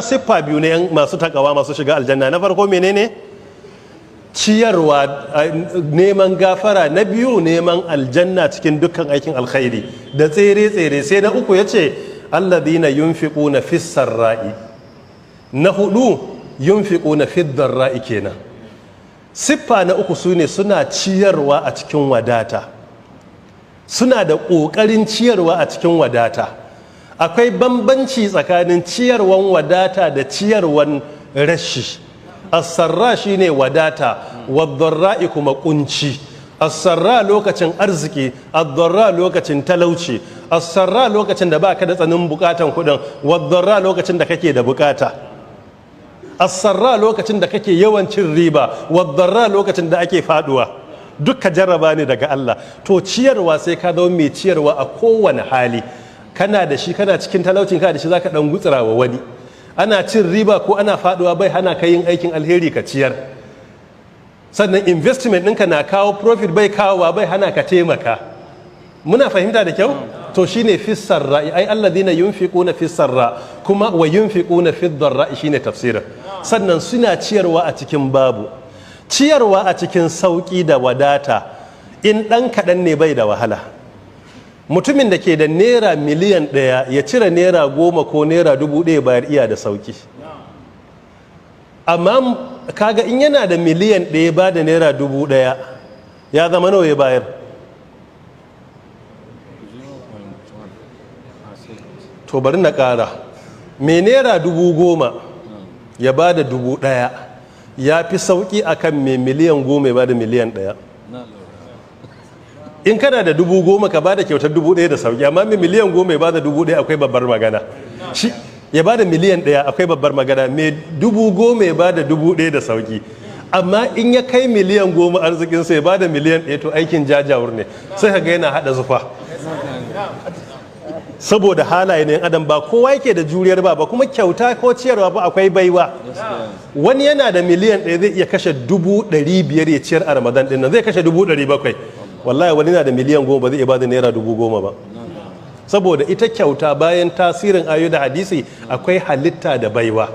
siffa biyu ne masu takawa masu shiga aljanna. Na farko menene? Ciyarwa, neman gafara. Na biyu neman aljanna cikin dukkan aikin alkhairi da tsere-tsere. Sai na uku ya ce alladhina yunfiquna fis sarra'i. Na hudu yunfiquna fid dharra'i kenan. Siffa na uku sune suna ciyarwa a cikin wadata, suna da ƙoƙarin ciyarwa a cikin wadata. Akwai bambanci tsakanin ciyarwan wadata da ciyarwan rashi. As-sarra shine wadata, wad-dharra'i kuma kunci. As-sarra lokacin arziki, ad-dharra lokacin talauci. As-sarra lokacin da baka da tsanin bukatan kudin, wad-dharra lokacin da kake da bukata. As-sarra lokacin da kake yawan cin riba, wad-dharra lokacin da ake faduwa. Dukka jarraba ne daga Allah. To ciyarwa sai ka zama mai ciyarwa a kowane hali. Kana da shi, kana cikin talaucin ka da shi zaka dan gutsira wa wani. Ana cin riba ko ana faduwa bai hana ka yin aikin alheri ka ciyar. Sannan investment ɗinka na kawo profit bai kawowa bai hana ka taimaka. Muna fahimta da kyau? To shine fis sarra, ai alladhina yunfiquna fis sarra kuma wa yunfiquna fid dharra shine tafsirin. Sannan suna ciyarwa a cikin babu. Ciyarwa a cikin sauki da wadata in ɗan kaɗan ne bai da wahala. Mutumin da ke da naira miliyan 1 ya cire naira 10 ko naira 1000 bayar iya da sauki. Amma kaga in yana da miliyan 1 ba da naira 1000 ya zama nawa ya bayar? To bari na ƙara. Mai naira 10,000 ya ba da 1000 ya fi sauki akan mai miliyan 10 ya ba da miliyan 1. In kana da 10,000 ka bada kyautar 1,000 da sauki, amma mai miliyan 10 ya bada 1,000 akwai babbar magana. Shi ya bada miliyan 1 akwai babbar magana, mai 10,000 ya bada 1,000 da sauki. Amma in ya kai miliyan 10 arzikinsa ya bada miliyan 1 to aikin jajawur ne, sai ka ga yana hada zufa. Saboda halaye ne adam ba kowa yake da juriyar ba kuma kyauta ko ciyarwa ba akwai baiwa. Wani yana da miliyan 1 zai iya kashe 500,000 ya ciyar a Ramadan din nan, zai kashe 700,000. Wallahi wani na da miliyan 10 ba zai iya bada naira 10,000 ba. Saboda ita kyauta bayan tasirin ayoyi da hadisi akwai halitta da baiwa.